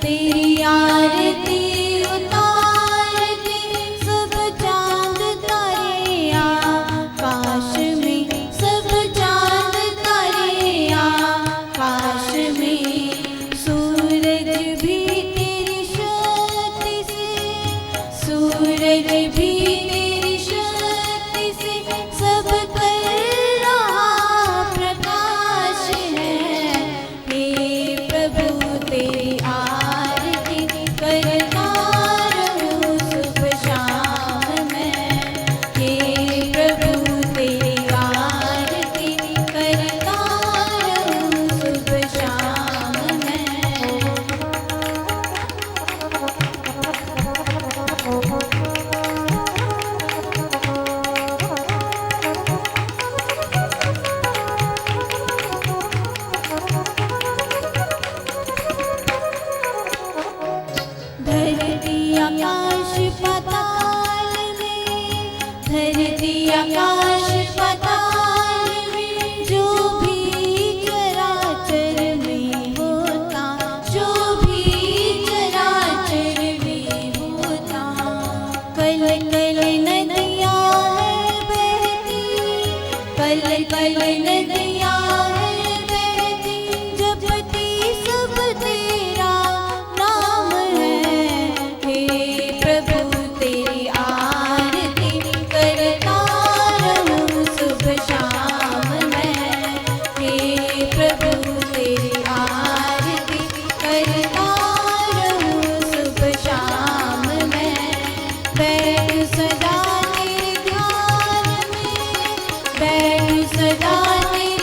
तेरी आरती उतारते सब चांद तारे आकाश में, सब चांद तारे आकाश में। सूरज भी तेरी शक्ति से, सूरज भी तेरी शक्ति से सब कर रहा प्रकाश है। हे प्रभु तेरी आरती करता रहूं सुबह शाम मैं। हे प्रभु तेरी आरती करता रहूं सुबह शाम मैं। धरती आकाश पाताल में, धरती आकाश पाताल में जो भी चराचर में होता, जो भी चराचर में होता। कल कल नदियाँ है बहती, कल कल नदियाँ है बहती, जपती सब तेरा नाम है। हे प्रभु तेरी आरती करता रहूं सुबह शाम मैं। हे प्रभु तेरी आरती करता रहूं सुबह शाम मैं। बैठूं सदा तेरे ध्यान में, बैठूं सदा तेरे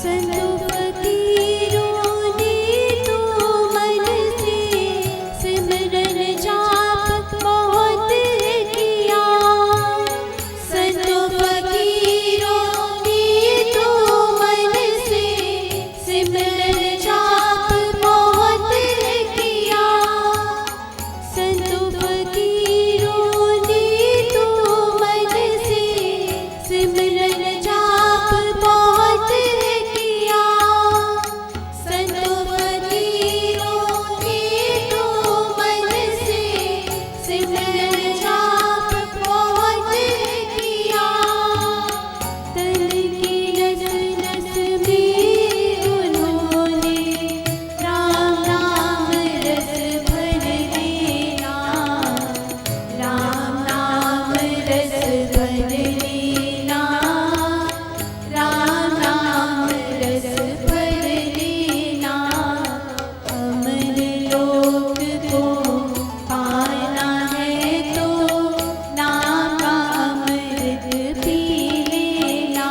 संतों फकीरों ने तो मन से सिमरन जाप बहुत किया। संतों फकीरों ने तो मन से सिमरन जाप बहुत किया। संतों फकीरों ने तो मन से सिमरन जाप बहुत किया। संतों फकीरों ने तो मन से सिमरन जाप बहुत किया। तन की नस नस में उन्होंने राम नाम रस भर लेना। राम नाम रस भर लेना। राम नाम रस भर लेना। अमर लोक को पाना है तो नाम का अमृत पी लेना।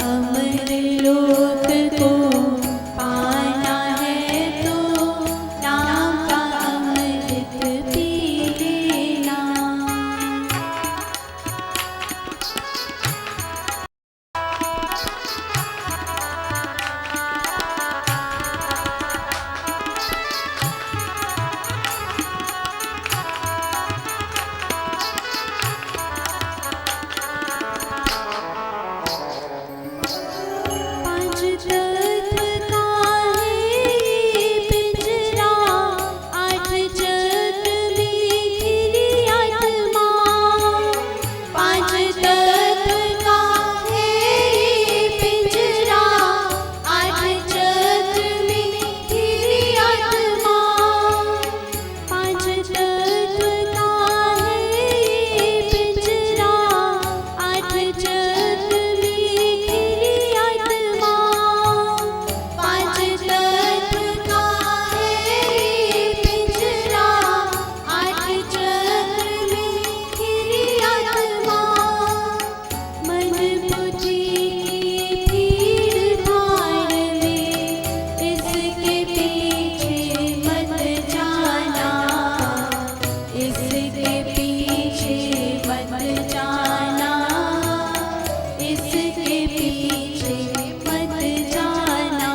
अमर लोक को पाना है तो नाम का अमृत पी लेना। पांच तत्व का है पिंजरा। आठ चक्र में घिरी आत्मा। पांच तत्व का है पिंजरा। आठ चक्र में घिरी आत्मा। पांच तत्व का है पिंजरा। आठ चक्र में घिरी आत्मा। पांच तत्व का है पिंजरा। आठ चक्र में घिरी आत्मा। मन बुद्धि की भीड़ भाड़ में इसके पीछे मत जाना। इसके पीछे मत जाना। इसके पीछे मत जाना।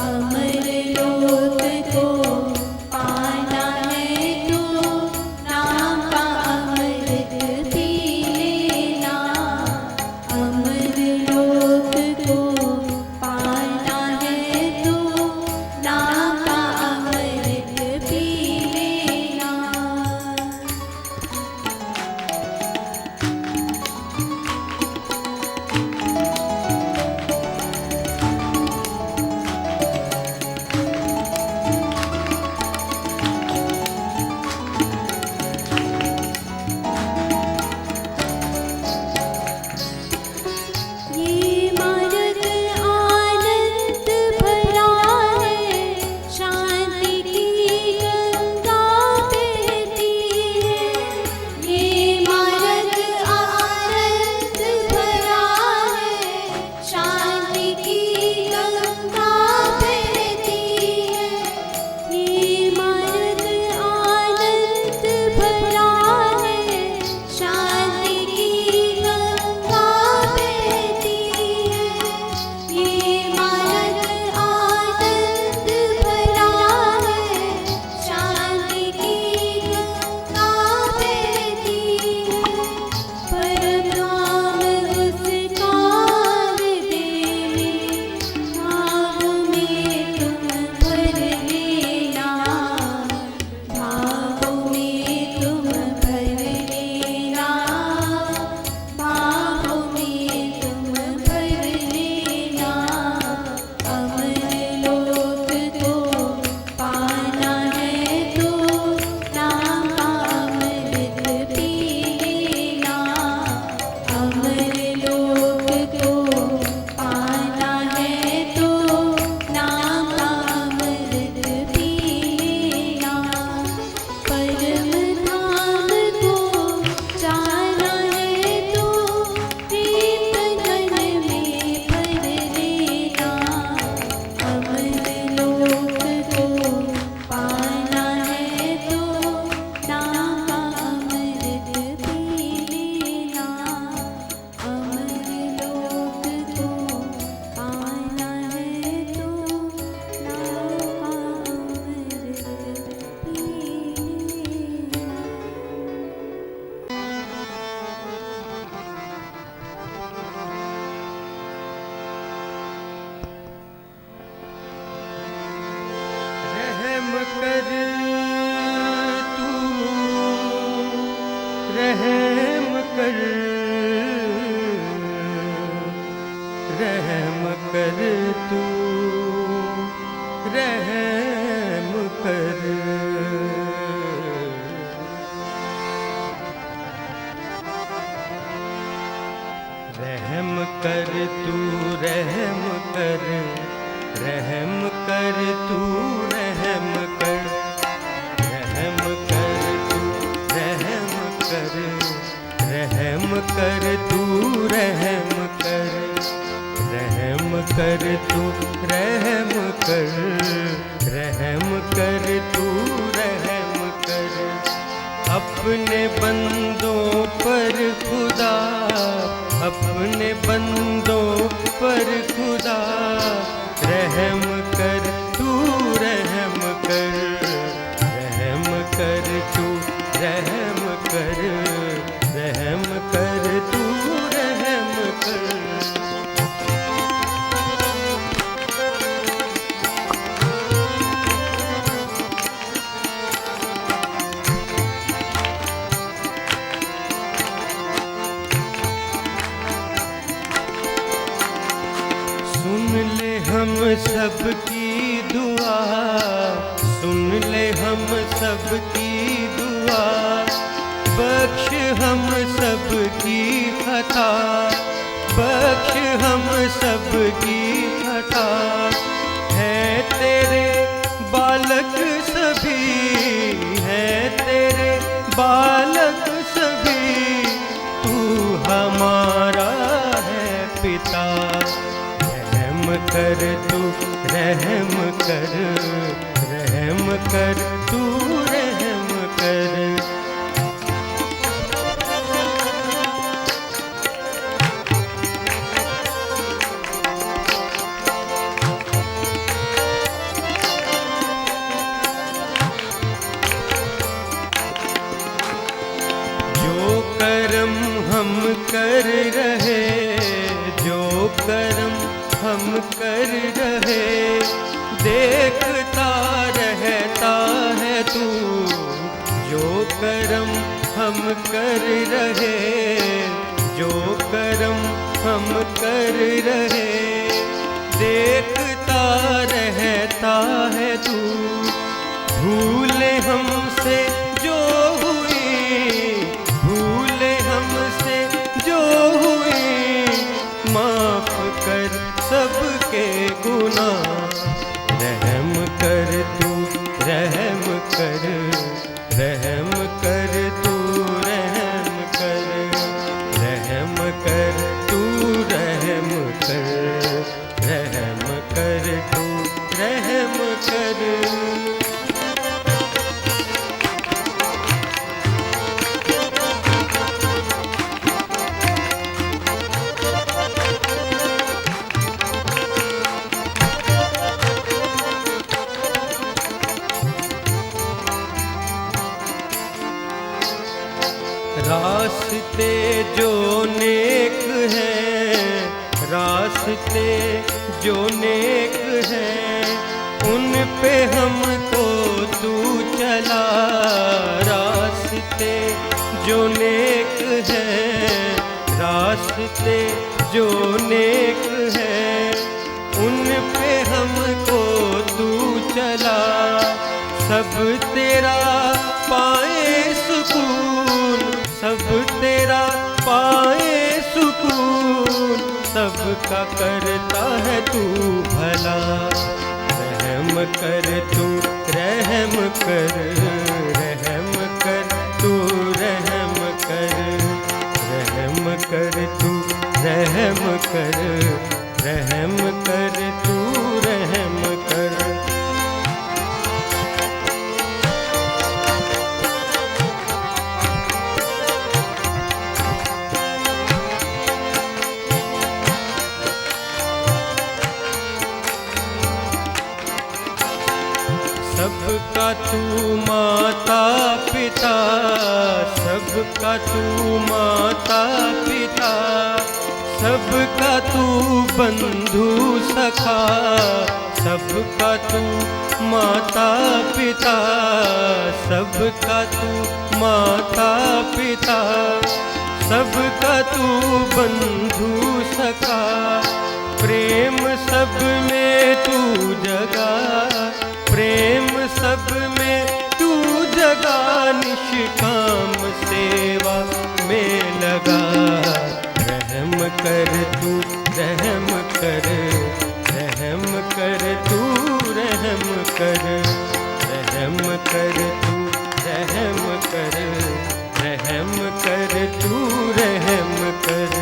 अमर लोक को पाना है तो नाम का अमृत पी लेना। अमर लोक को पाना है तो नाम का अमृत पी लेना। रहम कर तू, रहम कर। रहम कर तू, रहम कर, रहम कर तू, रहम कर, रहम कर तू, रहम कर, रहम कर तू, रहम कर, रहम कर तू, रहम कर, रहम कर तू, रहम कर। अपने बंदों पर खुदा, अपने बंदों पर खुदा, रहम कर तू, रहम कर, रहम कर तू, रहम कर, रहम कर तू, रहम कर। सुन ले हम सबकी दुआ, सुन ले हम सबकी दुआ, बख्श हम सबकी खता, बख्श हम सबकी खता। है तेरे बालक सभी, है तेरे बालक सभी, तू हमारा है पिता। रहम कर तू, रहम कर, रहम कर तू, रहम कर। जो करम हम कर रहे, जो करम हम कर रहे, देखता रहता है तू। जो करम हम कर रहे, जो करम हम कर रहे, देखता रहता है तू। भूले हमसे जो हुई, भूले हमसे जो हुई, माफ कर सबके गुनाह। रहम कर तू, रहम कर, रहम कर तू, रहम कर, रहम कर तू, रहम कर, रहम कर तू, रहम कर। रास्ते जो नेक हैं, रास्ते जो नेक हैं, उन पे हमको तू चला। रास्ते जो नेक हैं, रास्ते जो नेक हैं, उन पे हमको तू चला। सब तेरा पाए सुकून, सब तेरा पाए सुकून, सबका करता है तू भला। रहम कर तू, रहम कर, रहम कर तू, रहम कर, रहम कर तू, रहम कर, रहम कर तू, रहम कर। सबका तू माता पिता, सबका तू माता पिता, सबका तू बंधु सखा। सबका तू माता पिता, सबका तू माता पिता, सबका तू बंधु सखा। कर तू रहम कर, रहम कर तू रहम कर, रहम कर तू रहम कर, रहम कर तू रहम कर।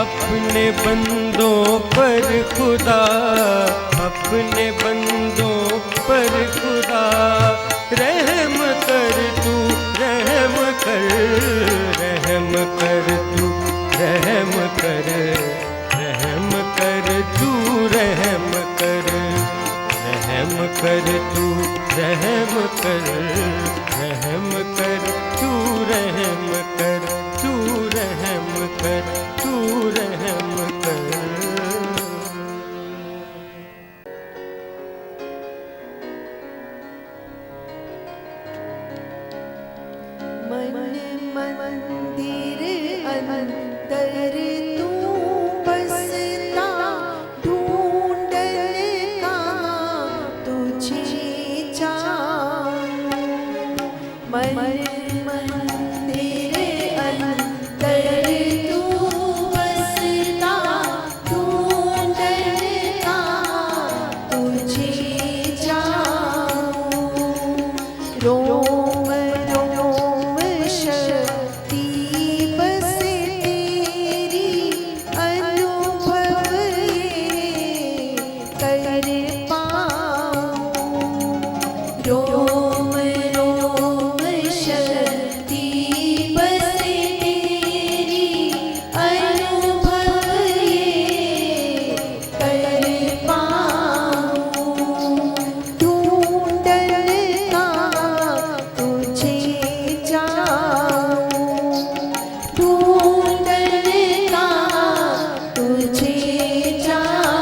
अपने बंदों पर खुदा, अपने बंदों पर खुदा रहम कर तू रहम कर, रहम कर तू रहम कर, रहम कर तू रहम कर, रहम कर तू रहम कर, रहम कर तू रहम कर, तू रहम कर, तू रहम कर। मन मंदिर अंतर तू बसता, ढूंढन कहाँ तुझे जाऊं। मन मंदिर अंतर तू बसता, ढूंढन कहाँ तुझे जाऊं। रोम रोम शक्ति बस तेरी, अनुभव ये कर पाऊं। रोम रोम शक्ति बस तेरी, अनुभव ये कर पाऊं। ढूंढन कहाँ तुझे जाऊं, ढूंढन कहाँ तुझे जाऊं।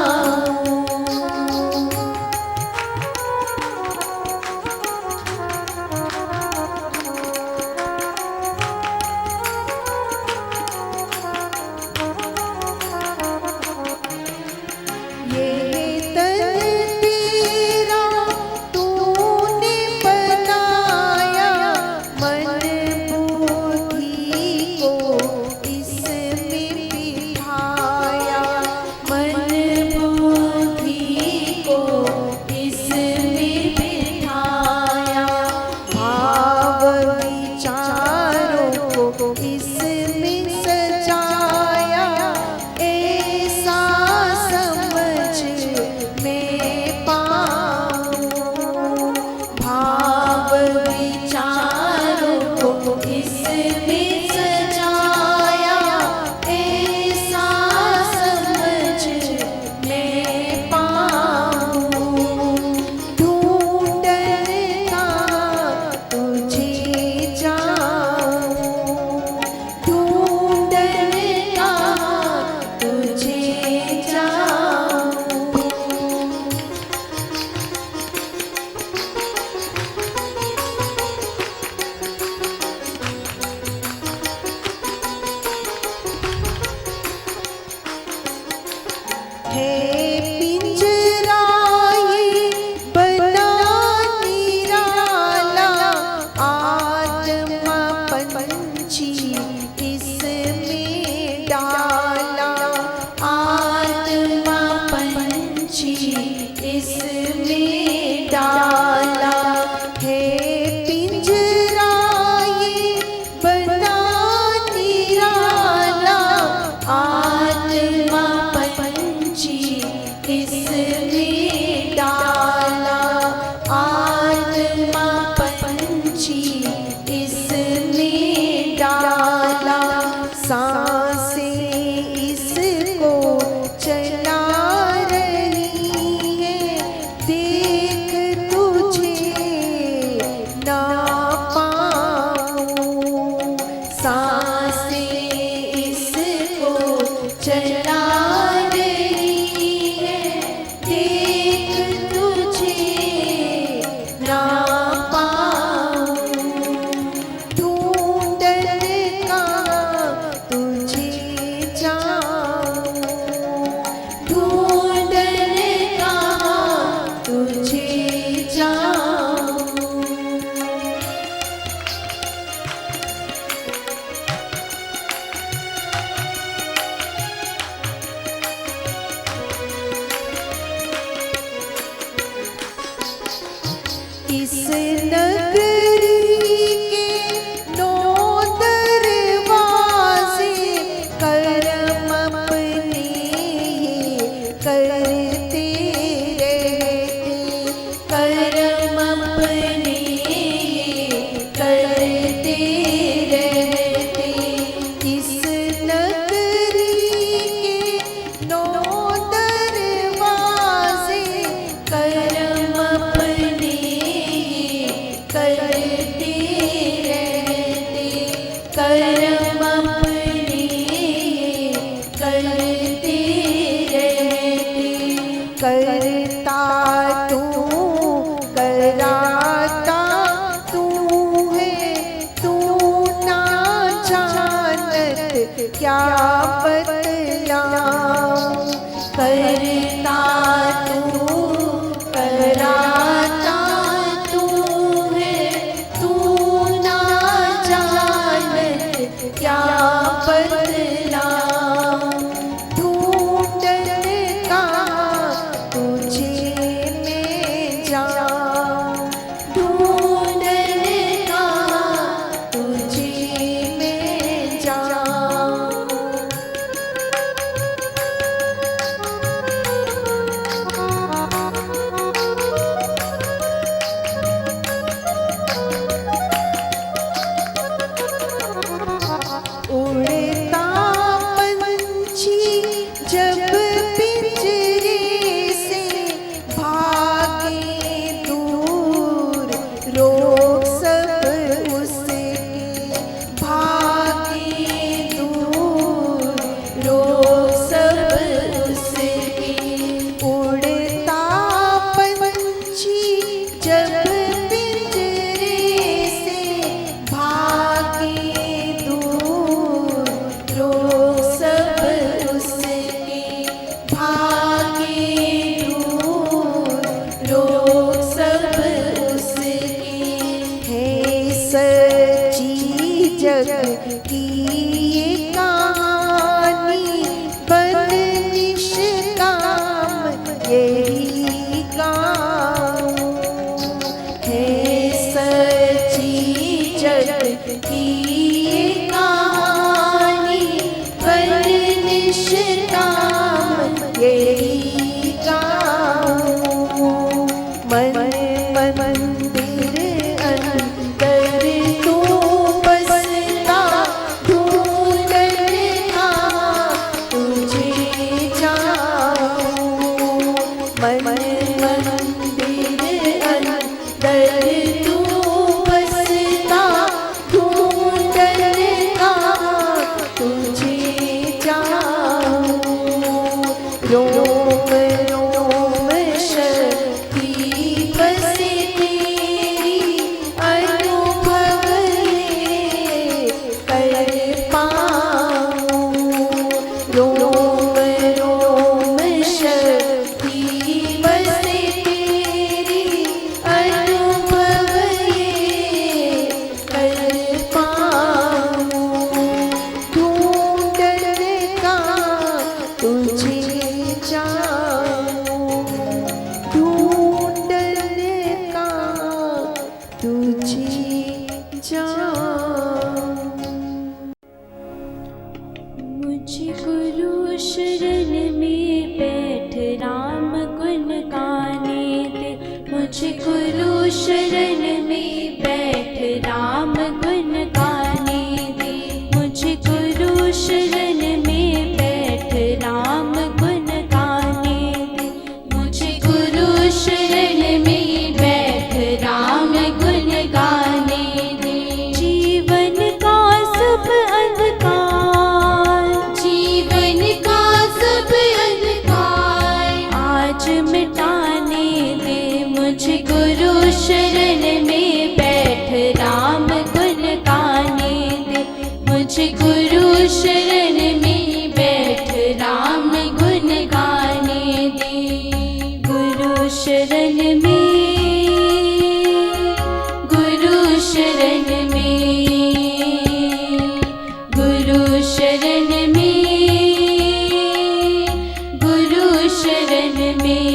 ये तन तेरा तूने बनाया, मन बुद्धि को इसमें बिठाया, मन बुद्धि को इसमें बिठाया। भाव विचारों को इसमें सजाया, ऐसा समझ में पाऊं। भाव विचारों को इसमें सजाया, ऐसा समझ में पाऊं। ढूंढन कहाँ तुझे जाऊं, ढूंढन कहाँ तुझे जाऊं। है पिंजरा ये बना निराला, आत्मा पंछी इसमें डाला, आत्मा पंछी इसमें डाला। है पिंजरा ये बना निराला, आत्मा पंछी इस नगरी के नौ दरवाजे कर्म अपने करते रहते, कर्म अपने करते रहते। इस नगरी के नौ दरवाजे कर्म अपने करते रहते, कर्म अपने करते रहते। करता तू कराता तू है, तू ना जानत क्या बतलाऊं। करता तू कराता तू है, तू ना जानत क्या बतलाऊं। ढूंढन का तुझे में जाऊं, ढूंढन का तुझे में जाऊं। उड़ता पंछी जब पिंजरे से भागे दूर, रोक सब उसके भागे दूर, रोक सब उसके। उड़ता पंछी जब पिंजरे से भागे दूर, रोक सब उसके भागे दूर, रोक सब उसके। है सच्ची जग की ये कहानी, बदनिष्काम यही गाऊं। है सच्ची जग की ये कहानी, बदनिष्काम यही गाऊं। मन मंदिर अंदर तू बसता, ढूंढन का तुझे जाऊं। मन मंदिर अंदर तू बसता, ढूंढन का तुझे जाऊं। रोम रोम शक्ति बसे तेरी, अनुभव ये कर पाऊं। रोम रोम शक्ति बसे तेरी, अनुभव ये कर पाऊं। ढूंढन का तुझे जाऊं, ढूंढन का तुझे जाऊं। मुझे गुरु शरण में बैठ राम गुण गाने दे, मुझे गुरु शरण में बैठ राम गुण गाने दे। मुझे गुरु शरण में बैठ राम गुण गाने दे, मुझे गुरु शरण में बैठ राम गुण गाने दे। जीवन का सब अंधकार, जीवन का सब अंधकार आज मिटाने दे। मुझे गुरु शरण में बैठ राम गुण गाने दे, मुझे गुरु शरण में बैठ राम गुण गाने दे। गुरु शरण में, गुरु शरण में, गुरु शरण में, गुरु शरण में।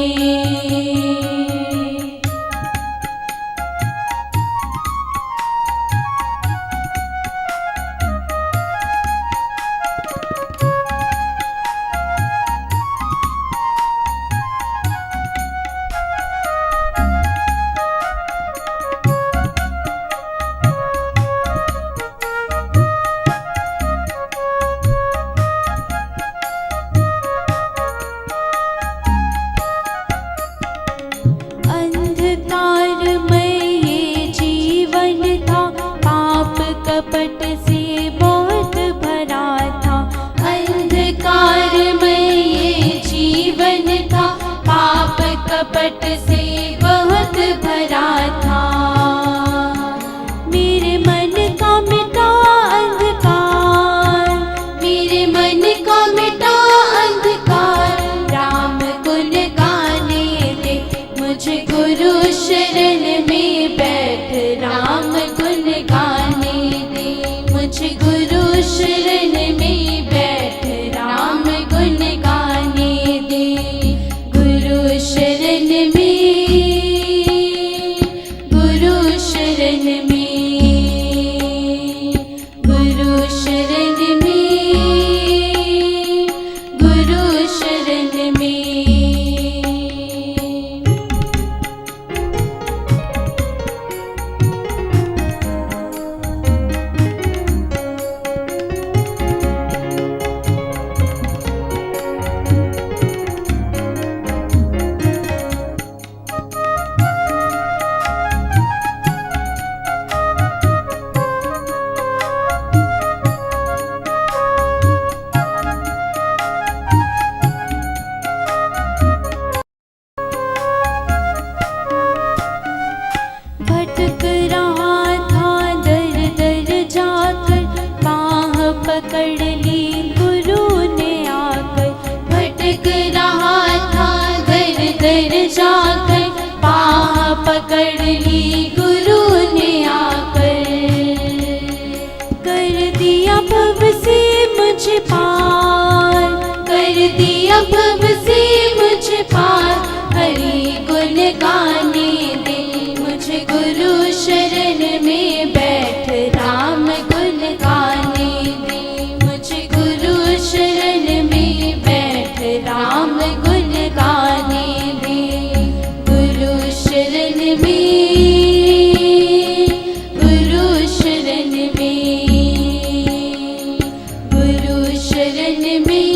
कपट से बहुत भरा था। मेरे मन का मिटा अंधकार, मेरे मन का मिटा अंधकार, राम गुण गाने दे मुझे गुरु शरण में बैठ, राम गुण गाने दे मुझे गुरु शरण में बैठ, राम गुण गाने दे। गुरु शरण में, गुरु शरण में, गुरु शरण में, गुरु शरण में। भटक रहा था दर दर जाकर, बाह पकड़ ली गुरु ने आकर। भटक रहा था दर दर जाकर, बाह पकड़ ली गुरु ने आकर। कर दिया भव से मुझे पार, कर दिया भव से मुझे पार, हरि गुण गाने दे मुझे गुरु शरण में बैठ, राम गुण गाने दे मुझे गुरु शरण में बैठ, राम गुण गाने दे। गुरु शरण में, गुरु शरण में, गुरु शरण में,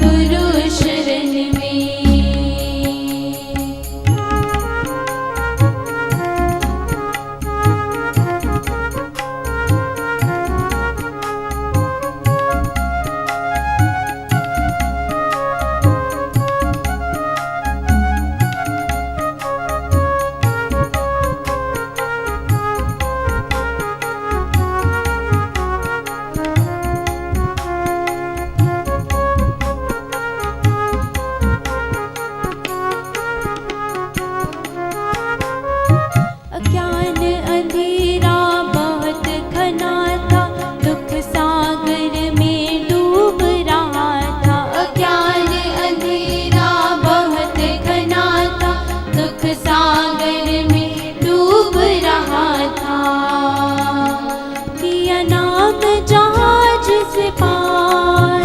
गुरु शरण में। अज्ञान अंधेरा बहुत घना था, दुख सागर में डूब रहा था। अज्ञान अंधेरा बहुत घना था, दुख सागर में डूब रहा था। किया नाम जहाज से पार,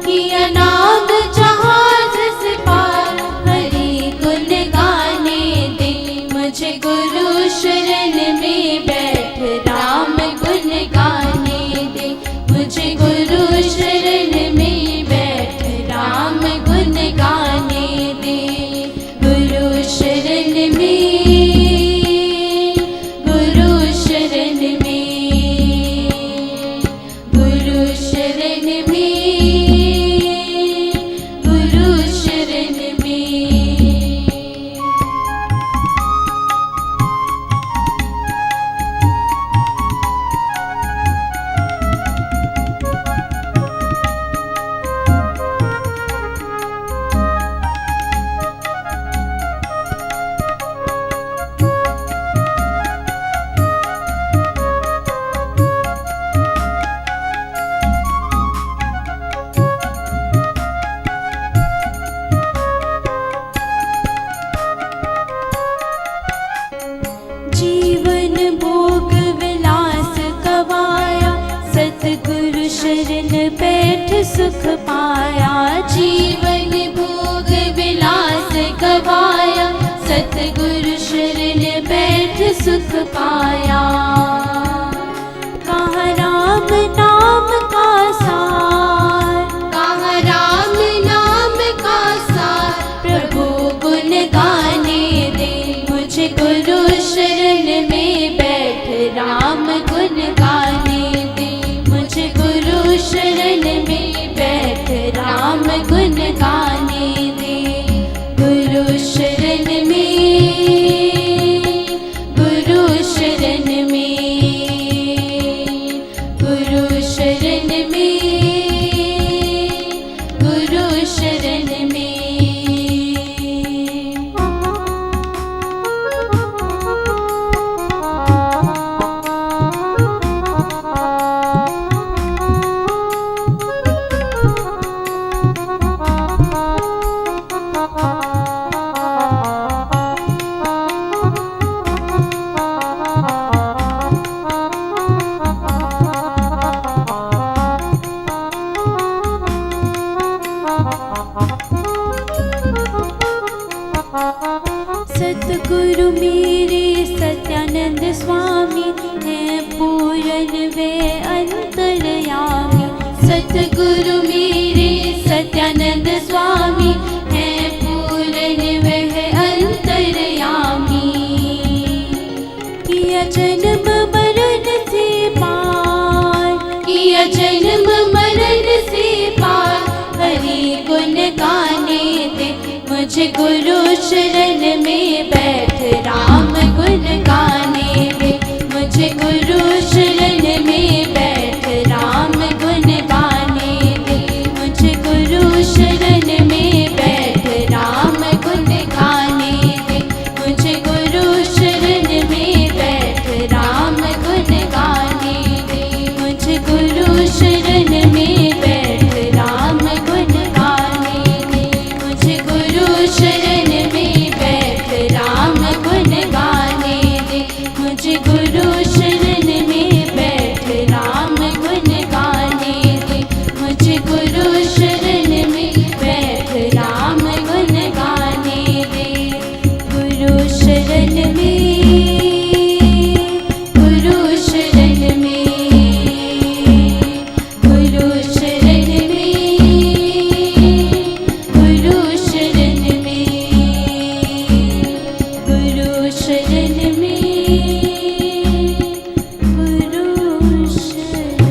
किया नाम जहाज से पार, हरि गुण गाने दे मुझे गुरु शरण में बैठ, राम गुण गाने दे मुझे गुरु शरण में बैठ, राम गुण गाने दे। गुरु शरण में, गुरु शरण में, गुरु शरण में, गुरु शरण में। जीवन भोग विलास गवाया, सतगुरु शरण बैठ सुख पाया। जीवन भोग विलास गवाया, सतगुरु शरण बैठ सुख पाया। कहाँ राम नाम का सार, कहाँ राम नाम का सार, प्रभु गुण गाने दे मुझे गुरु शरण में बैठ, राम गुण गाने दे मुझे गुरु शरण में बैठ, राम गुण गाने दे। सतगुरु मेरे सत्यानंद स्वामी हैं पूरन वे अंतरयामी। सतगुरु मेरे सत्यानंद स्वामी हैं पूरन वह अंतरयामी। किया जन्म मरण से पार, किया जन्म मरण से पार, हरि गुण गाने दे मुझे गुरु शरण में बैठ, राम गुण गाने दे मुझे गुरु शरण में बैठ, राम गुण गाने दे मुझे गुरु शरण में बैठ, राम गुण गाने दे मुझे गुरु शरण में बैठ, राम गुण गाने दे मुझे गुरु शरण में बैठ, राम गुण गाने दे मुझे गुरु शरण में बैठ, राम गुण गाने दे मुझे गुरु शरण में बैठ, राम गुण गाने दे मुझे गुरु शरण में बैठ, राम गुण गाने दे। गुरु शरण में, गुरु शरण में, गुरु शरण में, गुरु शरण में, गुरु शरण में, गुरु शरण।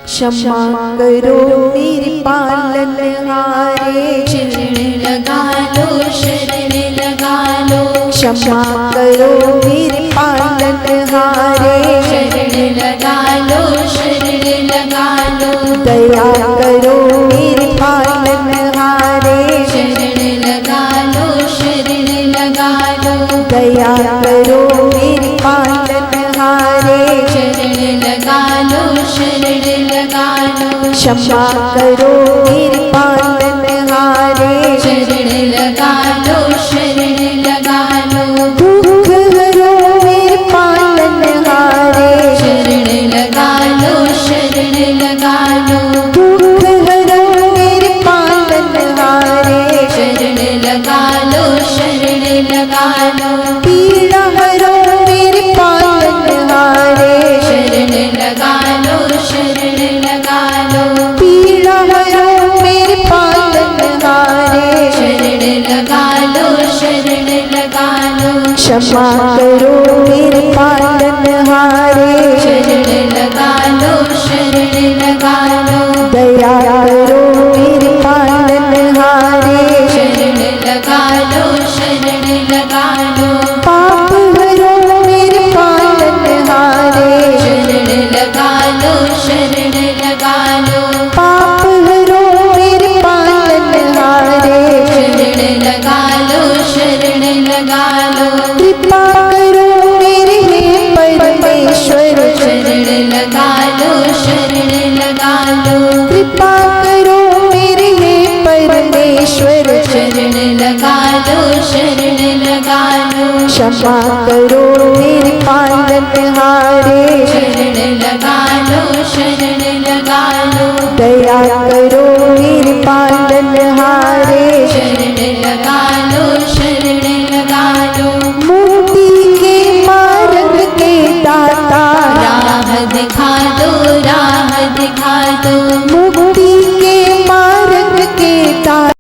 क्षमा करो मेरे पालनहारे, शरण लगा लो, शरण लगा लो, क्षमा करो मेरे पालनहारे, शरण लगा लो, शरण लगा लो, दया करो मेरे पालनहारे, शरण लगा लो, शरण लगा लो, दया करो मेरे पालनहारे, शरण लगा लो, शरण लगा लो, क्षमा करो मेरे पालनहारे, शरण लगा लो, शरण लगा लो, दुख हरो मेरे पालनहारे, शरण लगा लो, शरण लगा लो, दुख हरो मेरे पालनहारे, शरण लगा लो, शरण लगा लो, पीड़ा हरो मेरे पालनहारे, शरण लगा लो, शरण लगा लो, पीड़ा हरो मेरे पालनहारे, शरण लगा लो, शरण लगा लो, क्षमा करो मेरे पालनहारे, शरण लगा लो, शरण लगा लो, दया करो मेरे पालनहारे, शरण लगा लो, शरण लगा लो, पाप हरो मेरे पालनहारे, शरण लगा लो, शरण लगा लो, पाप हरो मेरे पालनहारे, शरण लगा लो, शरण लगा लो, कृपा करो मेरे हे परमेश्वर, शरण लगा लो, शरण लगा लो, कृपा करो मेरे हे परमेश्वर, शरण लगा लो, शरण लगा लो, क्षमा करो मेरे पालनहारे, शरण लगा लो, शरण लगा लो, दया करो मेरे पालनहारे, शरण लगा लो, शरण लगा लो, मुक्ति के मार्ग के दाता, राह दिखा दो, राह दिखा दो, मुक्ति के मार्ग के दाता,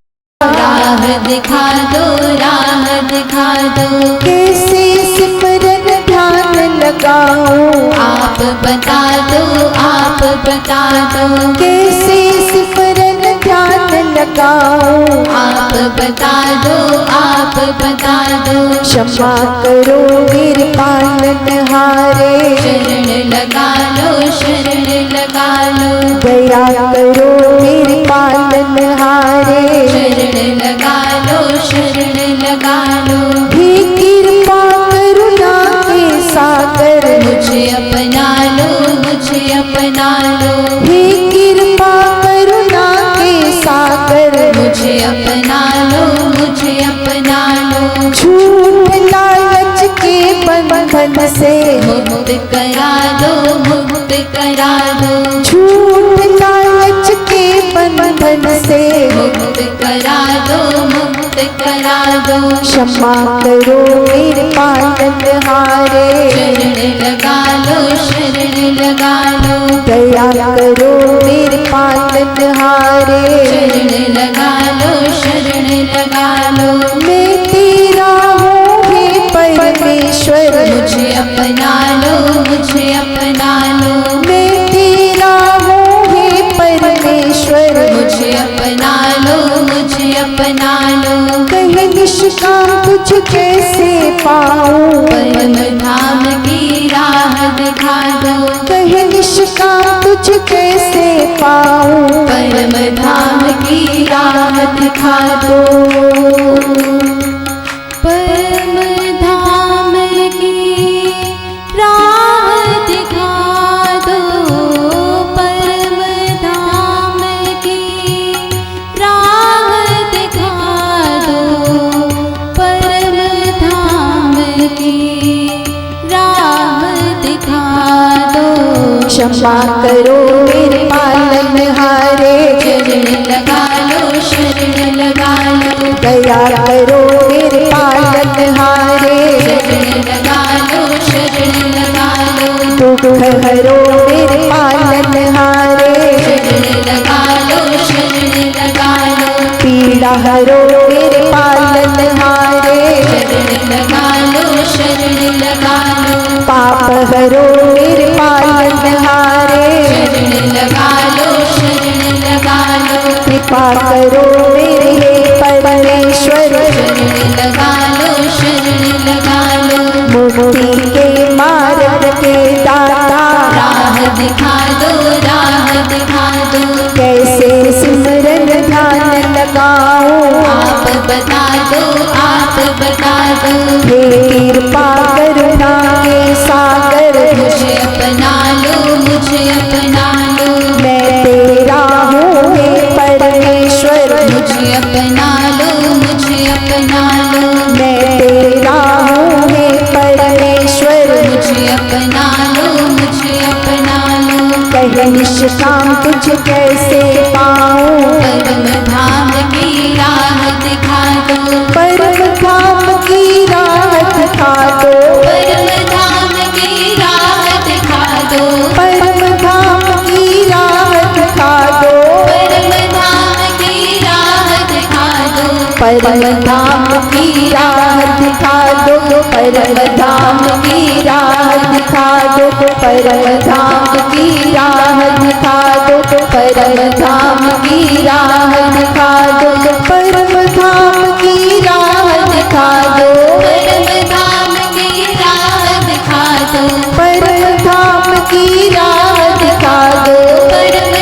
राह दिखा दो, राह दिखा दो, कैसे सिमरन ध्यान लगाऊं, आप बता दो, आप बता दो, कैसे सिमरन ध्यान लगाऊं, आप बता दो, आप बता दो, क्षमा करो मेरे पालनहारे, शरण लगा लो, शरण लगा लो, दया करो मेरे पालनहारे, शरण लगा लो, शरण लगा लो, हे कृपा करुणा के सागर, मुझे अपना लो, मुझे अपना लो, हे कृपा करुणा के सागर, मुझे अपना लो, मुझे अपना लो, झूठ लालच के बंधन से मुक्त करा दो, मुक्त करा दो, झूठ लालच के बंधन से मुक्त करा करा दो। क्षमा करो मेरे पालनहारे, शरण लगा लो, शरण लगा लो। दया करो मेरे पालनहारे, शरण लगा लो, शरण लगा लो। मैं तेरा हूँ हे परमेश्वर, मुझे अपना लो, मुझे अपना लो। मैं तेरा हूँ हे परमेश्वर, मुझे अपना लो, मुझे अपना लो। कहे निष्काम तुझ कैसे पाऊं, परम धाम की राह दिखा दो। कहे निष्काम तुझ कैसे पाऊं, परम धाम की राह दिखा दो। परम धाम की राह दिखा दो। परम धाम की राह दिखा दो। परम धाम की राह दिखा दो। क्षमा करो मेरे पालनहारे, शरण लगा लो, शरण लगा लो। दया करो मेरे पालनहारे, शरण लगा लो, शरण लगा लो। दुख हरो मेरे पालनहारे, शरण लगा लो, शरण लगा लो। पीड़ा हरो मेरे पालनहारे, शरण लगा लो, शरण लगा लो। पाप हरो मेरे पालनहारे, शरण लगा लो, शरण लगा लो। कृपा करो मेरे हे परमेश्वर, शरण लगा लो, शरण लगा लो। मुक्ति के मार्ग के दाता, राह दिखा दो, राह दिखा दो। कैसे सिमरन ध्यान लगाऊं, आप बता दो, आप बता दो। हे कृपा करुणा के सागर, मुझे अपना लो, मुझे अपना लो। मैं तेरा हूँ हे परमेश्वर, मुझे अपना लो, मुझे अपना लो। मैं तेरा हूँ हे परमेश्वर, मुझे अपना लो, मुझे अपना लो। कहे निष्काम तुझ कैसे पाऊं, परम धाम की राह दिखा दो। परम धाम की राह दिखा दो, परम धाम की राह दिखा दो। परम धाम की राह दिखा दो, परम धाम की राह दिखा दो। परम धाम की राह दिखा दो, परम धाम की राह दिखा दो, परम धाम की राह दिखा दो, परम धाम की राह दिखा दो, परम धाम की राह दिखा दो, परम धाम की राह दिखा दो। परम धाम की राह दिखा दो, परम धाम की राह दिखा दो। परम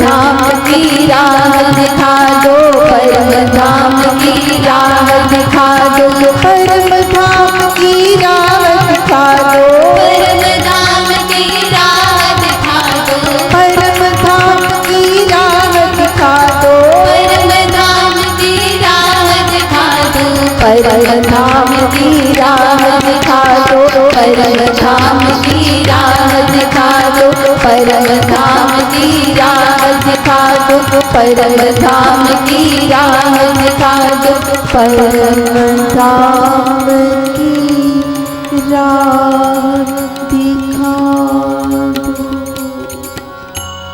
धाम की राह दिखा दो, परम धाम की राह दिखा दो, परम धाम की राह दिखा दो, परम धाम की राह दिखा दो। परम धाम की राह दिखा दो, परम धाम की राह दिखा दो। परम धाम की राह दिखा दो, परम धाम की राह दिखा दो, परम धाम की राह दिखा दो, परम धाम की राह दिखा दो, परम धाम की राह दिखा